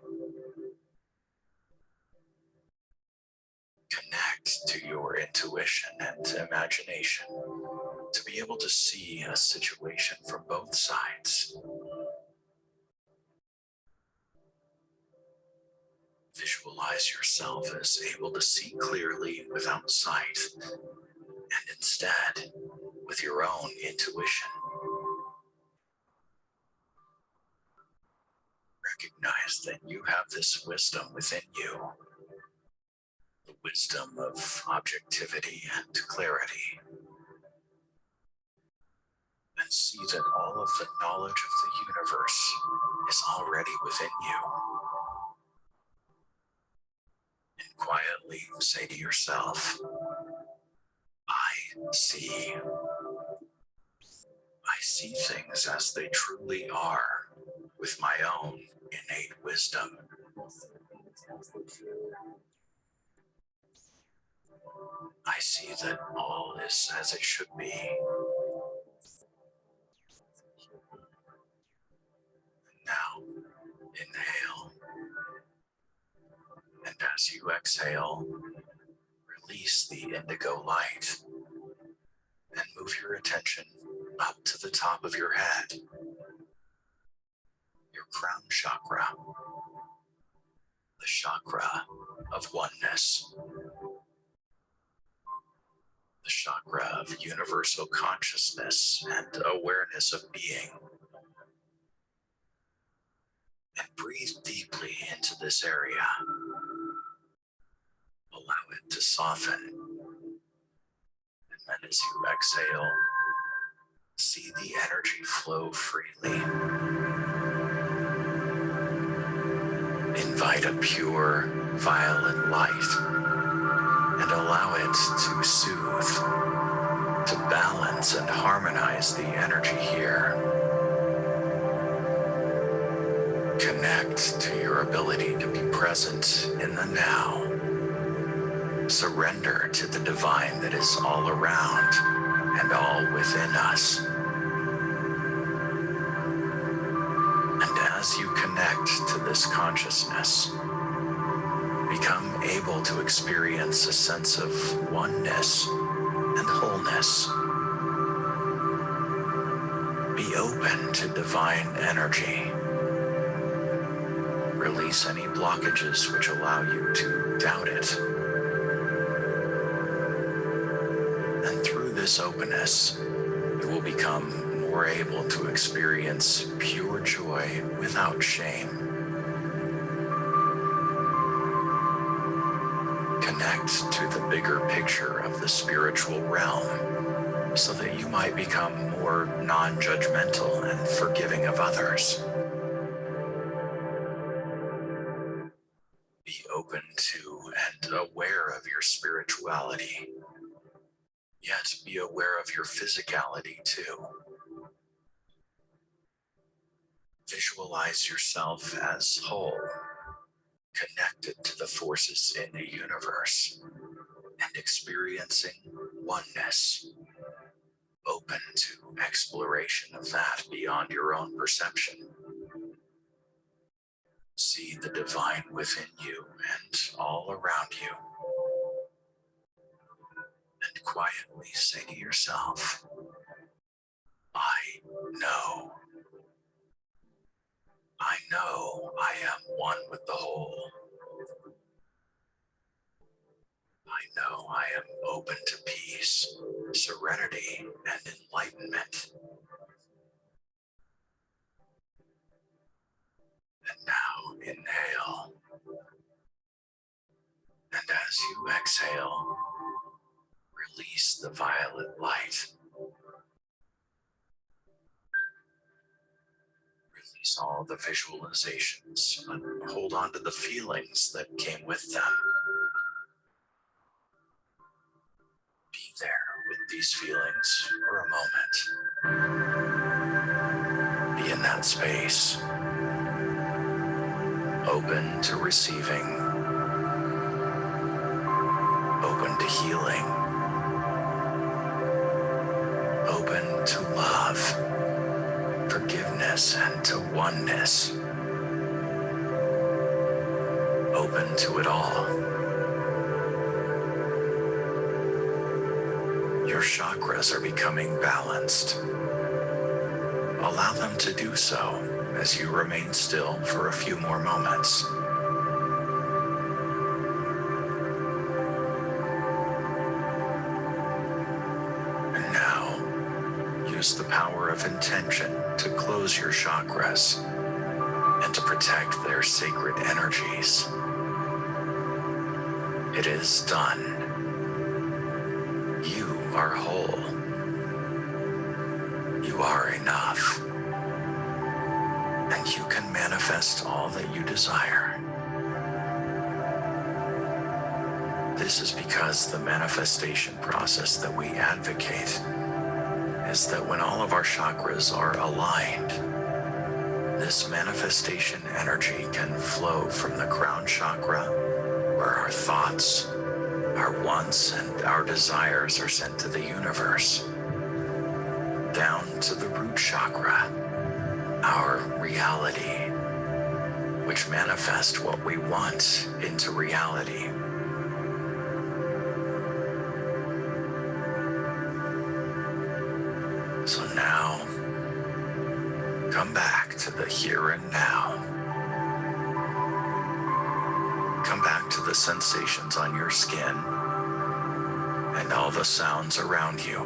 Connect to your intuition and imagination to be able to see a situation from both sides. Visualize yourself as able to see clearly without sight, and instead with your own intuition. Recognize that you have this wisdom within you, the wisdom of objectivity and clarity. And see that all of the knowledge of the universe is already within you. And quietly say to yourself, I see. I see things as they truly are with my own innate wisdom. I see that all is as it should be. Now, inhale. As you exhale, release the indigo light and move your attention up to the top of your head, your crown chakra, the chakra of oneness, the chakra of universal consciousness and awareness of being. And breathe deeply into this area. Allow it to soften. And then as you exhale, see the energy flow freely. Invite a pure violet light and allow it to soothe, to balance and harmonize the energy here. Connect to your ability to be present in the now. Surrender to the divine that is all around and all within us. And as you connect to this consciousness, become able to experience a sense of oneness and wholeness. Be open to divine energy. Release any blockages which allow you to doubt it. And through this openness, you will become more able to experience pure joy without shame. Connect to the bigger picture of the spiritual realm so that you might become more non-judgmental and forgiving of others. Be open to and aware of your spirituality, yet be aware of your physicality too. Visualize yourself as whole, connected to the forces in the universe, and experiencing oneness, open to exploration of that beyond your own perception. See the divine within you and all around you. And quietly say to yourself, I know. I know I am one with the whole. I know I am open to peace, serenity, and enlightenment. And now inhale. And as you exhale, release the violet light. Release all the visualizations and hold on to the feelings that came with them. Be there with these feelings for a moment. Be in that space, open to receiving, open to healing, open to love, forgiveness, and to oneness. Open to it all. Your chakras are becoming balanced. Allow them to do so as you remain still for a few more moments. And now, use the power of intention to close your chakras and to protect their sacred energies. It is done. You are whole. You are enough. And you can manifest all that you desire. This is because the manifestation process that we advocate is that when all of our chakras are aligned, this manifestation energy can flow from the crown chakra, where our thoughts, our wants, and our desires are sent to the universe, down to the root chakra, our reality, which manifest what we want into reality. So now, come back to the here and now. Come back to the sensations on your skin and all the sounds around you.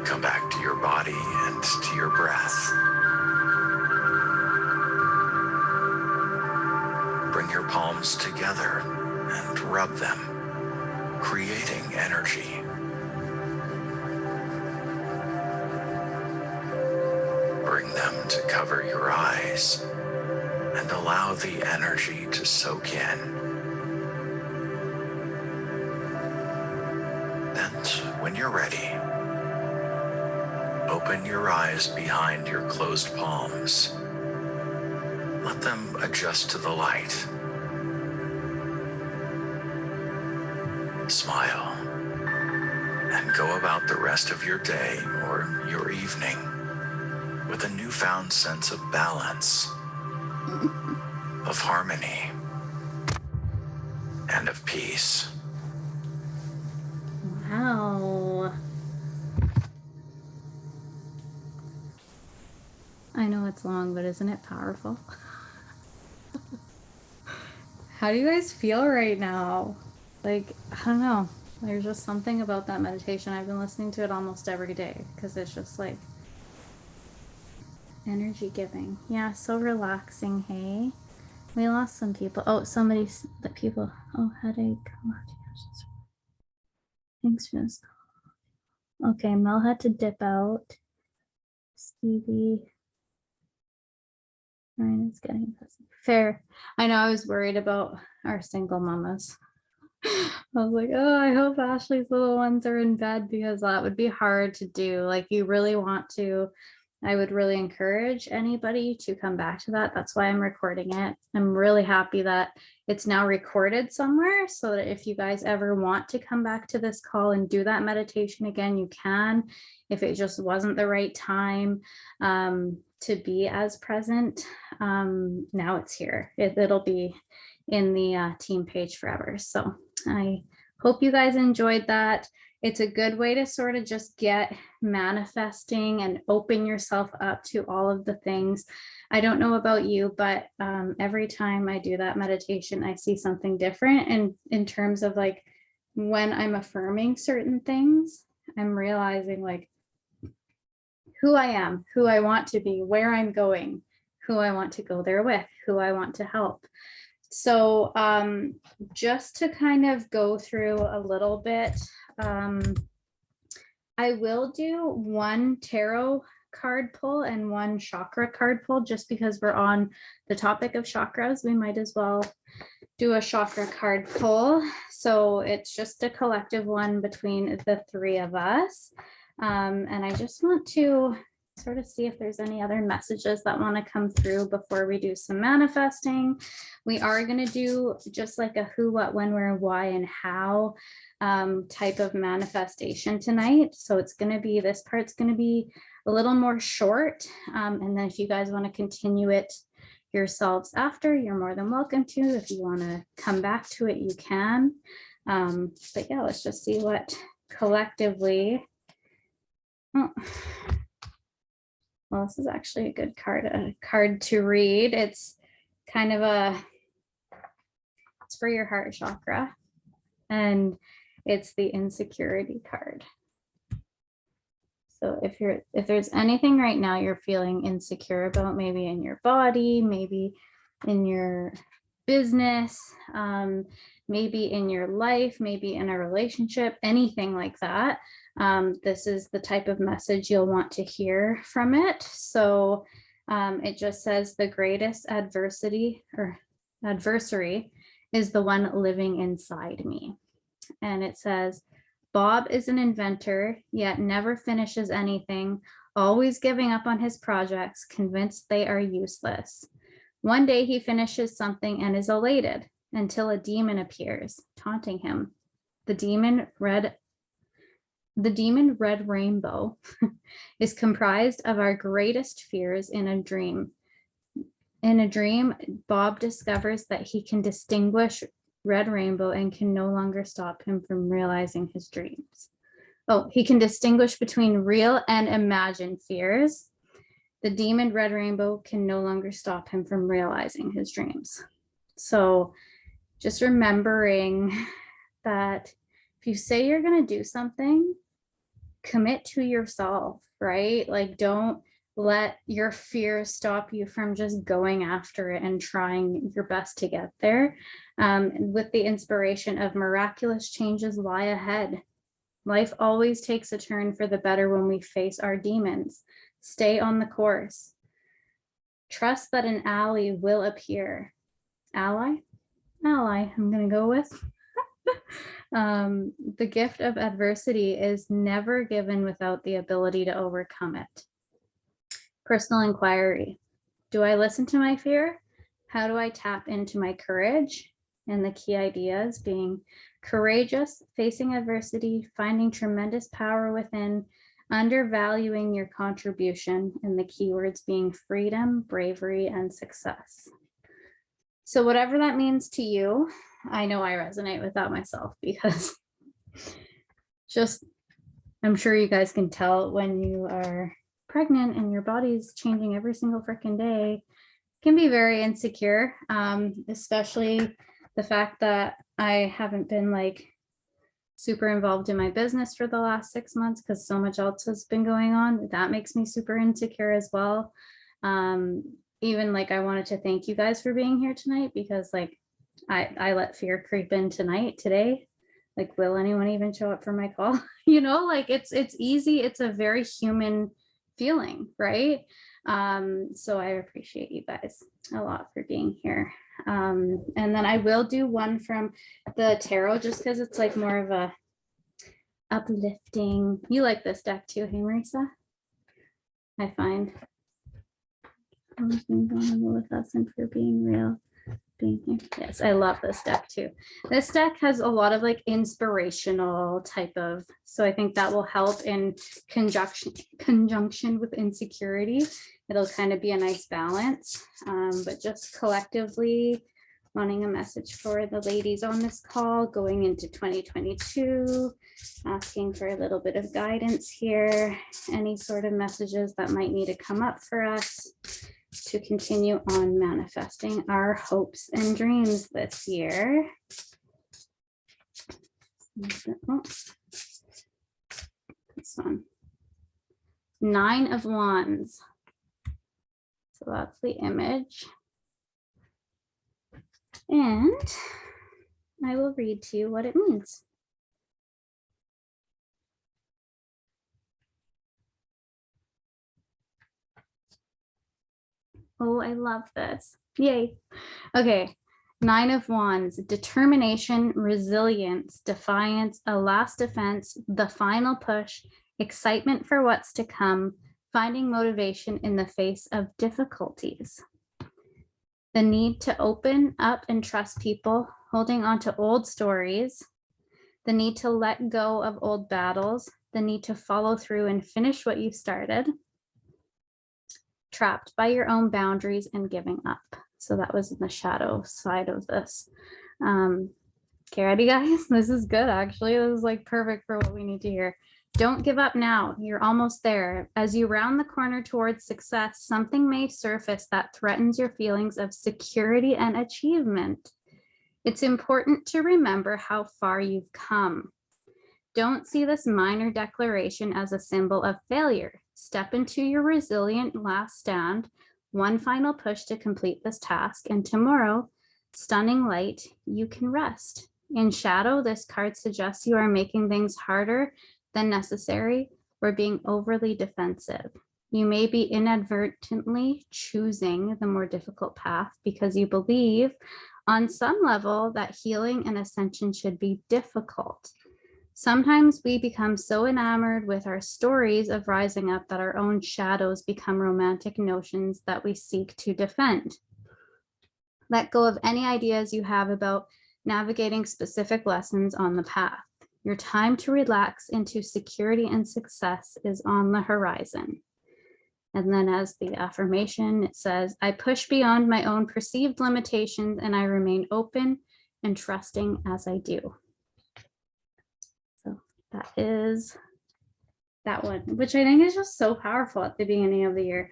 Come back to your body and to your breath. Bring your palms together and rub them, creating energy. Bring them to cover your eyes and allow the energy to soak in. And when you're ready, open your eyes behind your closed palms. Let them adjust to the light. Smile and go about the rest of your day or your evening with a newfound sense of balance, of harmony, and of peace. Wow. I know it's long, but isn't it powerful? How do you guys feel right now? Like, I don't know. There's just something about that meditation. I've been listening to it almost every day because it's just like energy giving. Yeah, so relaxing. Hey, we lost some people. Oh, the people. Oh, headache. Oh, gosh. Thanks for this call. Okay, Mel had to dip out. Stevie. Ryan is getting fair. I know I was worried about our single mamas. I was like, oh, I hope Ashley's little ones are in bed because that would be hard to do. Like, you really want to, I would really encourage anybody to come back to that. That's why I'm recording it. I'm really happy that it's now recorded somewhere so that if you guys ever want to come back to this call and do that meditation again, you can. If it just wasn't the right time to be as present, now it's here. It'll be in the team page forever. So I hope you guys enjoyed that. It's a good way to sort of just get manifesting and open yourself up to all of the things. I don't know about you, but every time I do that meditation, I see something different. And in terms of like when I'm affirming certain things, I'm realizing like who I am, who I want to be, where I'm going, who I want to go there with, who I want to help. So just to kind of go through a little bit, I will do one tarot card pull and one chakra card pull, just because we're on the topic of chakras. We might as well do a chakra card pull. So it's just a collective one between the three of us. And I just want to sort of see if there's any other messages that want to come through before we do some manifesting. We are going to do just like a who, what, when, where, why, and how type of manifestation tonight. So it's going to be, this part's going to be a little more short. And then if you guys want to continue it yourselves after, you're more than welcome to. If you want to come back to it, you can. But yeah, let's just see what collectively. Oh. Well, this is actually a good card to read. It's kind of it's for your heart chakra, and it's the insecurity card. So if there's anything right now you're feeling insecure about, maybe in your body, maybe in your business, maybe in your life, maybe in a relationship, anything like that, this is the type of message you'll want to hear from it. So it just says the greatest adversary is the one living inside me. And it says, Bob is an inventor, yet never finishes anything, always giving up on his projects, convinced they are useless. One day he finishes something and is elated until a demon appears, taunting him. The demon, red The demon red rainbow is comprised of our greatest fears in a dream. In a dream, Bob discovers that he can distinguish red rainbow and can no longer stop him from realizing his dreams. Oh, he can distinguish between real and imagined fears. The demon red rainbow can no longer stop him from realizing his dreams. So just remembering that if you say you're going to do something, commit to yourself, right? Like, don't let your fears stop you from just going after it and trying your best to get there. With the inspiration of miraculous changes lie ahead. Life always takes a turn for the better when we face our demons. Stay on the course. Trust that an ally will appear. Ally? Ally, I'm going to go with. The gift of adversity is never given without the ability to overcome it. Personal inquiry. Do I listen to my fear? How do I tap into my courage? And the key ideas being courageous, facing adversity, finding tremendous power within, undervaluing your contribution, and the keywords being freedom, bravery, and success. So whatever that means to you, I know I resonate with that myself, because just, I'm sure you guys can tell when you are pregnant and your body's changing every single freaking day, can be very insecure, especially the fact that I haven't been like super involved in my business for the last 6 months because so much else has been going on. That makes me super insecure as well. Even like, I wanted to thank you guys for being here tonight, because like I let fear creep in today. Like, will anyone even show up for my call? You know, like it's easy. It's a very human feeling, right? So I appreciate you guys a lot for being here. And then I will do one from the tarot, just because it's like more of a uplifting. You like this deck too, hey Marisa? I find. Always being vulnerable with us and for being real. Being here. Yes, I love this deck too. This deck has a lot of like inspirational type of, so I think that will help in conjunction with insecurity. It'll kind of be a nice balance, but just collectively wanting a message for the ladies on this call going into 2022, asking for a little bit of guidance here, any sort of messages that might need to come up for us to continue on manifesting our hopes and dreams this year. Oh, this one. 9 of Wands. So that's the image. And I will read to you what it means. Oh, I love this. Yay. Okay. 9 of Wands, determination, resilience, defiance, a last defense, the final push, excitement for what's to come, finding motivation in the face of difficulties. The need to open up and trust people, holding on to old stories, the need to let go of old battles, the need to follow through and finish what you started, trapped by your own boundaries and giving up. So that was in the shadow side of this. Okay, ready guys? This is good actually. This is like perfect for what we need to hear. Don't give up now. You're almost there. As you round the corner towards success, something may surface that threatens your feelings of security and achievement. It's important to remember how far you've come. Don't see this minor declaration as a symbol of failure. Step into your resilient last stand, one final push to complete this task, and tomorrow, stunning light, you can rest. In shadow, this card suggests you are making things harder than necessary or being overly defensive. You may be inadvertently choosing the more difficult path because you believe on some level that healing and ascension should be difficult. Sometimes we become so enamored with our stories of rising up that our own shadows become romantic notions that we seek to defend. Let go of any ideas you have about navigating specific lessons on the path. Your time to relax into security and success is on the horizon. And then as the affirmation, it says, I push beyond my own perceived limitations and I remain open and trusting as I do. So that is that one, which I think is just so powerful at the beginning of the year,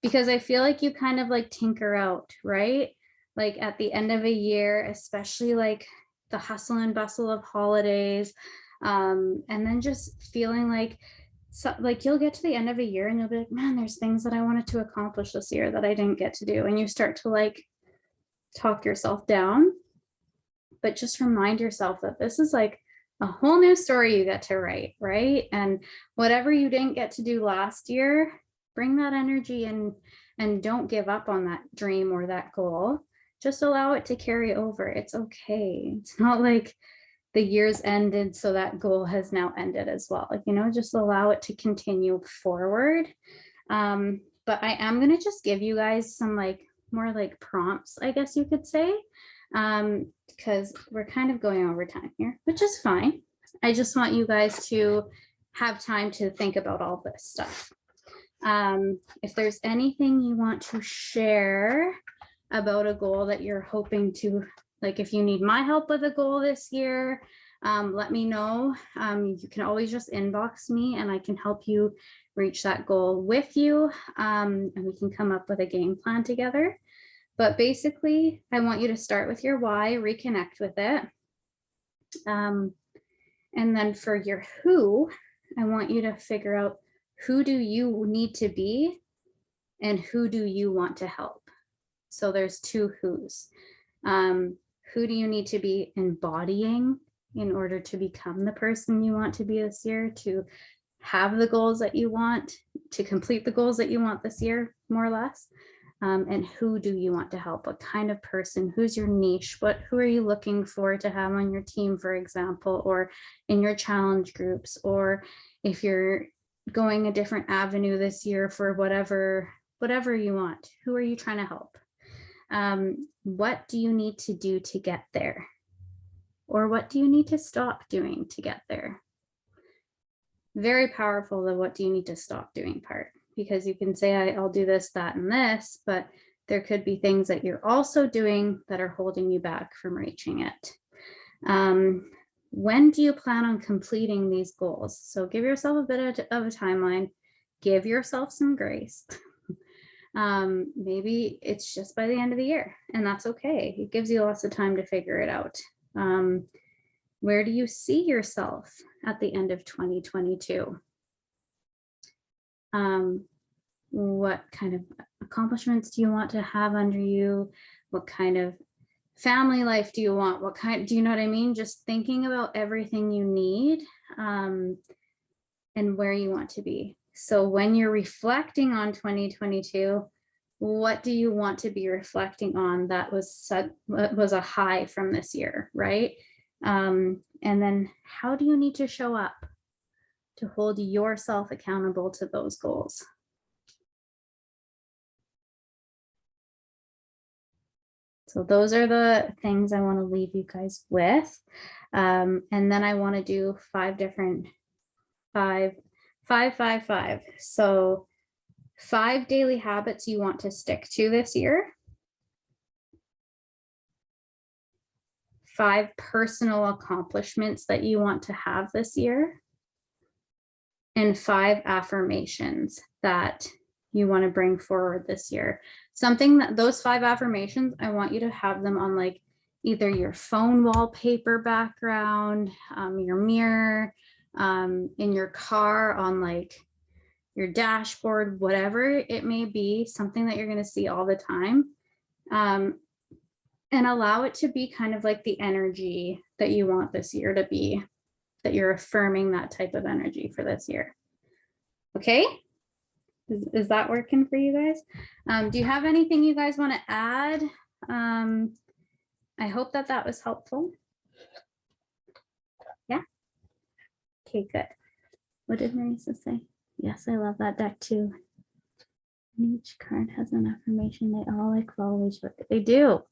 because I feel like you kind of like tinker out, right? Like at the end of a year, especially like the hustle and bustle of holidays, and then just feeling like, so like you'll get to the end of a year and you'll be like, man, there's things that I wanted to accomplish this year that I didn't get to do. And you start to like talk yourself down, but just remind yourself that this is like a whole new story you get to write, right? And whatever you didn't get to do last year, bring that energy in and don't give up on that dream or that goal. Just allow it to carry over. It's okay. It's not like the year's ended, so that goal has now ended as well. Like, you know, just allow it to continue forward. But I am going to just give you guys some like more like prompts, I guess you could say, because we're kind of going over time here, which is fine. I just want you guys to have time to think about all this stuff. If there's anything you want to share about a goal that you're hoping to, like if you need my help with a goal this year, let me know. You can always just inbox me and I can help you reach that goal with you, and we can come up with a game plan together. But basically, I want you to start with your why, reconnect with it. And then for your who, I want you to figure out who do you need to be and who do you want to help. So there's two who's. Who do you need to be embodying in order to become the person you want to be this year, to have the goals that you want, to complete the goals that you want this year, more or less? And who do you want to help? What kind of person? Who's your niche? Who are you looking for to have on your team, for example, or in your challenge groups, or if you're going a different avenue this year for whatever you want? Who are you trying to help? What do you need to do to get there? Or what do you need to stop doing to get there? Very powerful, the what do you need to stop doing part, because you can say, I'll do this, that, and this, but there could be things that you're also doing that are holding you back from reaching it. When do you plan on completing these goals? So give yourself a bit of a timeline, give yourself some grace. Maybe it's just by the end of the year, and that's okay. It gives you lots of time to figure it out. Where do you see yourself at the end of 2022? What kind of accomplishments do you want to have under you? What kind of family life do you want? What kind, do you know what I mean? Just thinking about everything you need, and where you want to be. So when you're reflecting on 2022, what do you want to be reflecting on that was a high from this year, right? And then how do you need to show up to hold yourself accountable to those goals? So those are the things I want to leave you guys with. And then I want to do 5 different 5. So 5 daily habits you want to stick to this year. 5 personal accomplishments that you want to have this year. And 5 affirmations that you want to bring forward this year. Something that those 5 affirmations, I want you to have them on like either your phone wallpaper background, your mirror, in your car, on like your dashboard, whatever it may be, something that you're going to see all the time. And allow it to be kind of like the energy that you want this year to be, that you're affirming that type of energy for this year. Okay. Is that working for you guys? Do you have anything you guys want to add? I hope that was helpful. Yeah. Okay, good. What did Marisa say? Yes, I love that deck too. Each card has an affirmation they all like always. They do.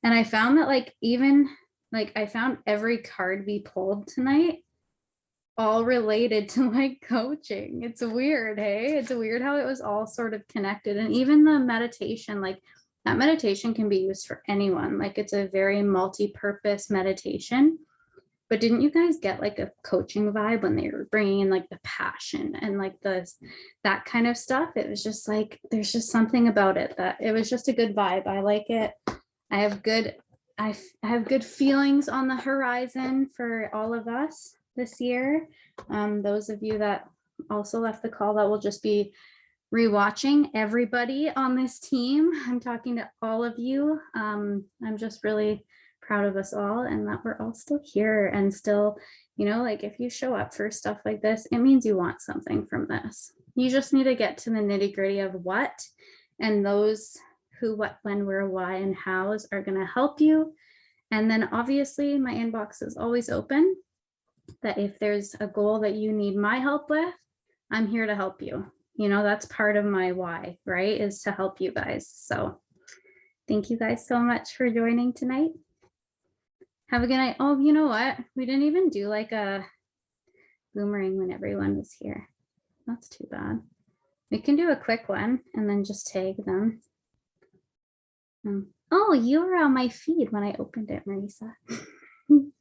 And I found that like even like I found every card we pulled tonight all related to like coaching. It's weird, hey? It's weird how it was all sort of connected. And even the meditation, like that meditation can be used for anyone. Like it's a very multi-purpose meditation. But didn't you guys get like a coaching vibe when they were bringing in like the passion and like that kind of stuff? It was just like, there's just something about it that it was just a good vibe. I like it. I have good feelings on the horizon for all of us this year. Those of you that also left the call, that will just be rewatching everybody on this team. I'm talking to all of you. I'm just really proud of us all and that we're all still here and still, you know, like if you show up for stuff like this, it means you want something from this. You just need to get to the nitty gritty of what, and those who, what, when, where, why, and hows are going to help you. And then obviously my inbox is always open, that if there's a goal that you need my help with, I'm here to help you. You know, that's part of my why, right? Is to help you guys. So thank you guys so much for joining tonight. Have a good night. Oh, you know what? We didn't even do like a boomerang when everyone was here. That's too bad. We can do a quick one and then just tag them. Oh, you were on my feed when I opened it, Marisa.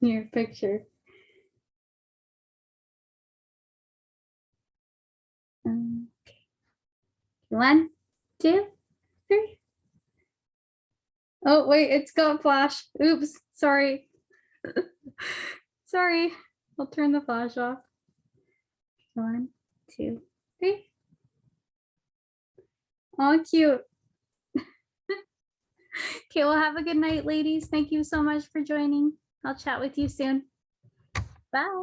Your picture. Okay. 1, 2, 3. Oh, wait, it's got flash. Oops, sorry. Sorry, I'll turn the flash off. 1, 2, 3. Oh, cute. Okay, well, have a good night, ladies. Thank you so much for joining. I'll chat with you soon. Bye.